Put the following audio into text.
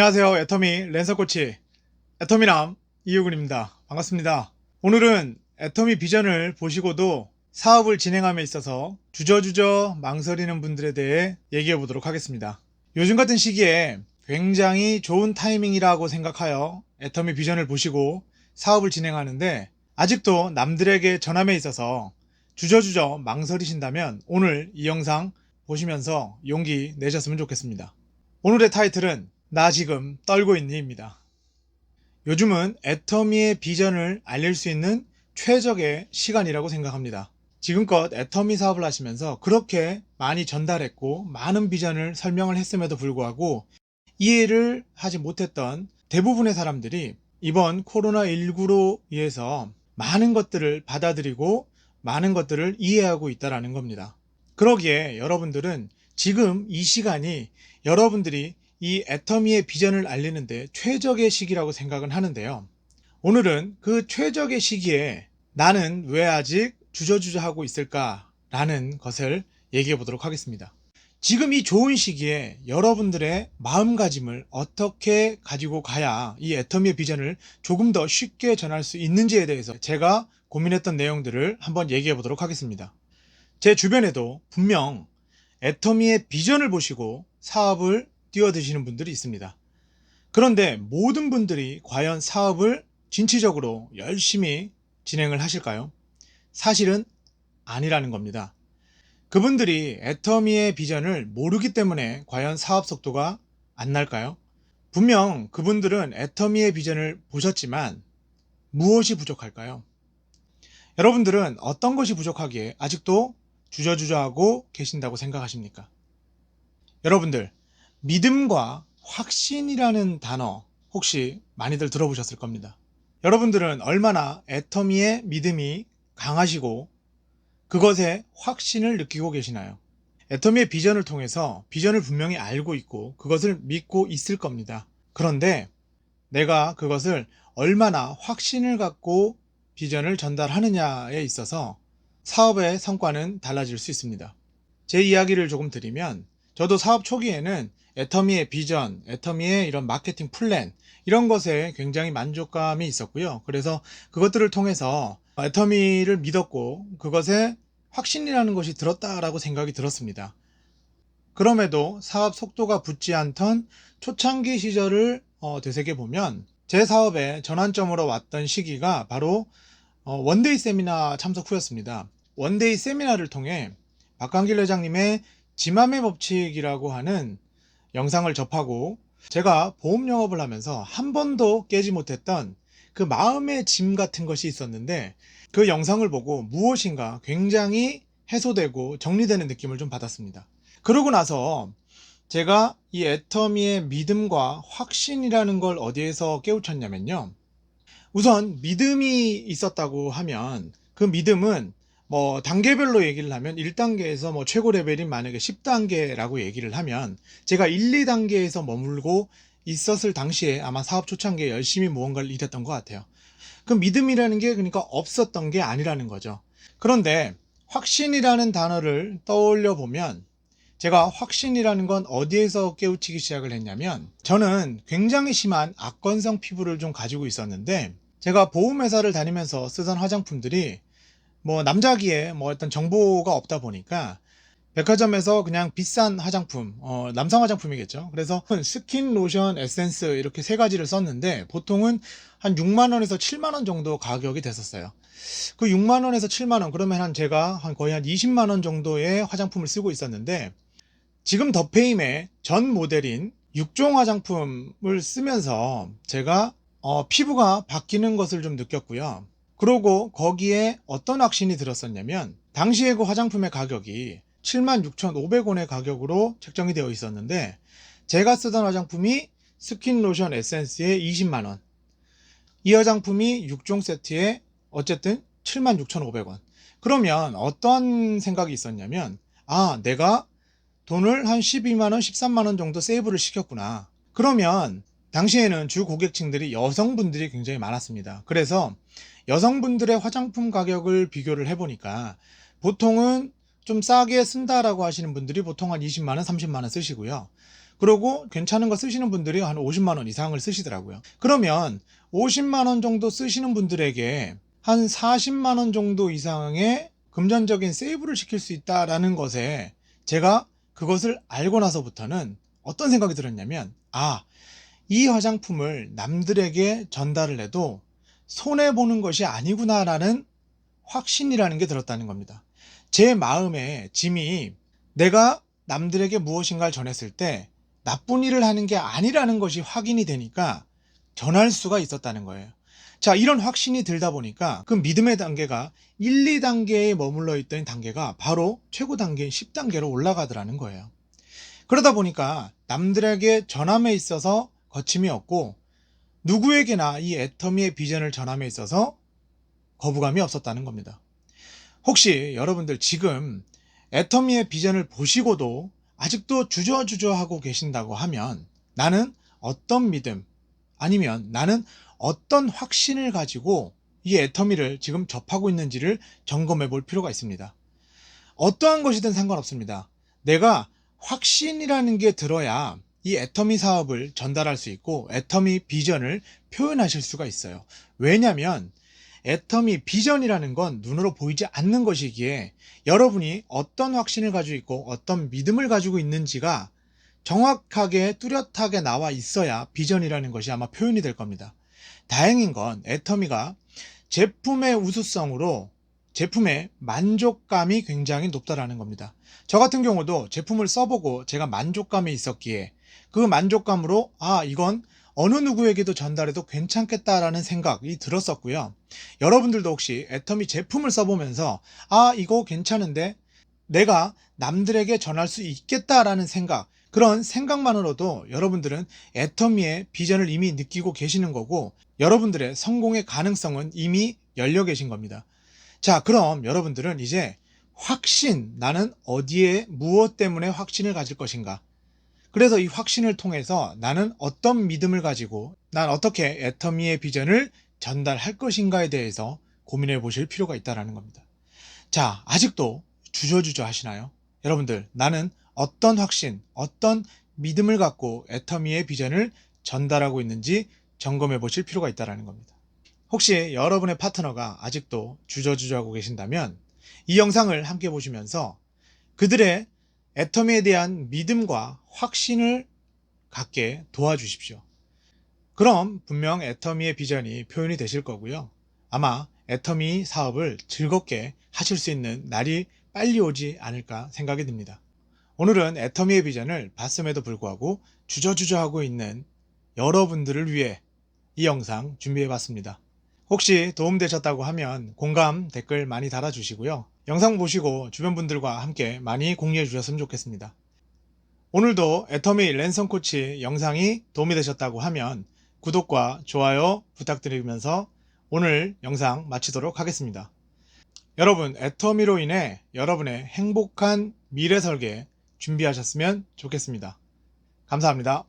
안녕하세요. 애터미 랜서코치 애터미남 이유근입니다. 반갑습니다. 오늘은 애터미 비전을 보시고도 사업을 진행함에 있어서 주저주저 망설이는 분들에 대해 얘기해 보도록 하겠습니다. 요즘 같은 시기에 굉장히 좋은 타이밍이라고 생각하여 애터미 비전을 보시고 사업을 진행하는데, 아직도 남들에게 전함에 있어서 주저주저 망설이신다면 오늘 이 영상 보시면서 용기 내셨으면 좋겠습니다. 오늘의 타이틀은 나 지금 떨고 있니입니다. 요즘은 애터미의 비전을 알릴 수 있는 최적의 시간이라고 생각합니다. 지금껏 애터미 사업을 하시면서 그렇게 많이 전달했고 많은 비전을 설명을 했음에도 불구하고 이해를 하지 못했던 대부분의 사람들이 이번 코로나19로 인해서 많은 것들을 받아들이고 많은 것들을 이해하고 있다는 겁니다. 그러기에 여러분들은 지금 이 시간이 여러분들이 이 애터미의 비전을 알리는데 최적의 시기라고 생각은 하는데요. 오늘은 그 최적의 시기에 나는 왜 아직 주저주저 하고 있을까라는 것을 얘기해 보도록 하겠습니다. 지금 이 좋은 시기에 여러분들의 마음가짐을 어떻게 가지고 가야 이 애터미의 비전을 조금 더 쉽게 전할 수 있는지에 대해서 제가 고민했던 내용들을 한번 얘기해 보도록 하겠습니다. 제 주변에도 분명 애터미의 비전을 보시고 사업을 뛰어드시는 분들이 있습니다. 그런데 모든 분들이 과연 사업을 진취적으로 열심히 진행을 하실까요? 사실은 아니라는 겁니다. 그분들이 애터미의 비전을 모르기 때문에 과연 사업 속도가 안 날까요? 분명 그분들은 애터미의 비전을 보셨지만 무엇이 부족할까요? 여러분들은 어떤 것이 부족하기에 아직도 주저주저하고 계신다고 생각하십니까? 여러분들, 믿음과 확신이라는 단어 혹시 많이들 들어보셨을 겁니다. 여러분들은 얼마나 애터미의 믿음이 강하시고 그것에 확신을 느끼고 계시나요? 애터미의 비전을 통해서 비전을 분명히 알고 있고 그것을 믿고 있을 겁니다. 그런데 내가 그것을 얼마나 확신을 갖고 비전을 전달하느냐에 있어서 사업의 성과는 달라질 수 있습니다. 제 이야기를 조금 드리면, 저도 사업 초기에는 애터미의 비전, 애터미의 이런 마케팅 플랜, 이런 것에 굉장히 만족감이 있었고요. 그래서 그것들을 통해서 애터미를 믿었고 그것에 확신이라는 것이 들었다라고 생각이 들었습니다. 그럼에도 사업 속도가 붙지 않던 초창기 시절을 되새겨 보면 제 사업의 전환점으로 왔던 시기가 바로 원데이 세미나 참석 후였습니다. 원데이 세미나를 통해 박광길 회장님의 지맘의 법칙이라고 하는 영상을 접하고, 제가 보험 영업을 하면서 한 번도 깨지 못했던 그 마음의 짐 같은 것이 있었는데, 그 영상을 보고 무엇인가 굉장히 해소되고 정리되는 느낌을 좀 받았습니다. 그러고 나서 제가 이 애터미의 믿음과 확신이라는 걸 어디에서 깨우쳤냐면요. 우선 믿음이 있었다고 하면 그 믿음은 뭐 단계별로 얘기를 하면 1단계에서 뭐 최고 레벨인 만약에 10단계라고 얘기를 하면 제가 1, 2단계에서 머물고 있었을 당시에 아마 사업 초창기에 열심히 무언가를 일했던 것 같아요. 그 믿음이라는 게 그러니까 없었던 게 아니라는 거죠. 그런데 확신이라는 단어를 떠올려 보면, 제가 확신이라는 건 어디에서 깨우치기 시작을 했냐면, 저는 굉장히 심한 악건성 피부를 좀 가지고 있었는데, 제가 보험회사를 다니면서 쓰던 화장품들이 뭐 남자기에 뭐 어떤 정보가 없다 보니까 백화점에서 그냥 비싼 화장품, 남성 화장품이겠죠. 그래서 스킨, 로션, 에센스 이렇게 세 가지를 썼는데 보통은 한 6만 원에서 7만 원 정도 가격이 됐었어요. 그 6만 원에서 7만 원 그러면 제가 거의 한 20만 원 정도의 화장품을 쓰고 있었는데, 지금 더페임의 전 모델인 6종 화장품을 쓰면서 제가 피부가 바뀌는 것을 좀 느꼈고요. 그리고 거기에 어떤 확신이 들었었냐면, 당시에 그 화장품의 가격이 76,500원의 가격으로 책정이 되어 있었는데, 제가 쓰던 화장품이 스킨, 로션, 에센스에 20만원, 이 화장품이 6종 세트에 어쨌든 76,500원. 그러면 어떤 생각이 있었냐면, 내가 돈을 한 12만원, 13만원 정도 세이브를 시켰구나. 그러면 당시에는 주 고객층들이 여성분들이 굉장히 많았습니다. 그래서 여성분들의 화장품 가격을 비교를 해보니까 보통은 좀 싸게 쓴다라고 하시는 분들이 보통 한 20만원, 30만원 쓰시고요. 그러고 괜찮은 거 쓰시는 분들이 한 50만 원 이상을 쓰시더라고요. 그러면 50만 원 정도 쓰시는 분들에게 한 40만 원 정도 이상의 금전적인 세이브를 시킬 수 있다라는 것에 제가 그것을 알고 나서부터는 어떤 생각이 들었냐면, 이 화장품을 남들에게 전달을 해도 손해보는 것이 아니구나라는 확신이라는 게 들었다는 겁니다. 제 마음에 짐이 내가 남들에게 무엇인가를 전했을 때 나쁜 일을 하는 게 아니라는 것이 확인이 되니까 전할 수가 있었다는 거예요. 자, 이런 확신이 들다 보니까 그 믿음의 단계가 1, 2단계에 머물러 있던 단계가 바로 최고 단계인 10단계로 올라가더라는 거예요. 그러다 보니까 남들에게 전함에 있어서 거침이 없고 누구에게나 이 애터미의 비전을 전함에 있어서 거부감이 없었다는 겁니다. 혹시 여러분들 지금 애터미의 비전을 보시고도 아직도 주저주저하고 계신다고 하면, 나는 어떤 믿음, 아니면 나는 어떤 확신을 가지고 이 애터미를 지금 접하고 있는지를 점검해 볼 필요가 있습니다. 어떠한 것이든 상관없습니다. 내가 확신이라는 게 들어야 이 애터미 사업을 전달할 수 있고 애터미 비전을 표현하실 수가 있어요. 왜냐하면 애터미 비전이라는 건 눈으로 보이지 않는 것이기에 여러분이 어떤 확신을 가지고 있고 어떤 믿음을 가지고 있는지가 정확하게 뚜렷하게 나와 있어야 비전이라는 것이 아마 표현이 될 겁니다. 다행인 건 애터미가 제품의 우수성으로 제품의 만족감이 굉장히 높다라는 겁니다. 저 같은 경우도 제품을 써보고 제가 만족감이 있었기에 그 만족감으로 이건 어느 누구에게도 전달해도 괜찮겠다라는 생각이 들었었고요. 여러분들도 혹시 애터미 제품을 써보면서 이거 괜찮은데 내가 남들에게 전할 수 있겠다라는 생각, 그런 생각만으로도 여러분들은 애터미의 비전을 이미 느끼고 계시는 거고 여러분들의 성공의 가능성은 이미 열려 계신 겁니다. 자, 그럼 여러분들은 이제 확신, 나는 어디에 무엇 때문에 확신을 가질 것인가, 그래서 이 확신을 통해서 나는 어떤 믿음을 가지고 난 어떻게 애터미의 비전을 전달할 것인가에 대해서 고민해 보실 필요가 있다는 겁니다. 자, 아직도 주저주저 하시나요? 여러분들, 나는 어떤 확신, 어떤 믿음을 갖고 애터미의 비전을 전달하고 있는지 점검해 보실 필요가 있다는 겁니다. 혹시 여러분의 파트너가 아직도 주저주저하고 계신다면 이 영상을 함께 보시면서 그들의 애터미에 대한 믿음과 확신을 갖게 도와주십시오. 그럼 분명 애터미의 비전이 표현이 되실 거고요. 아마 애터미 사업을 즐겁게 하실 수 있는 날이 빨리 오지 않을까 생각이 듭니다. 오늘은 애터미의 비전을 봤음에도 불구하고 주저주저하고 있는 여러분들을 위해 이 영상 준비해 봤습니다. 혹시 도움되셨다고 하면 공감, 댓글 많이 달아주시고요. 영상 보시고 주변 분들과 함께 많이 공유해 주셨으면 좋겠습니다. 오늘도 애터미 랜선 코치 영상이 도움이 되셨다고 하면 구독과 좋아요 부탁드리면서 오늘 영상 마치도록 하겠습니다. 여러분, 애터미로 인해 여러분의 행복한 미래 설계 준비하셨으면 좋겠습니다. 감사합니다.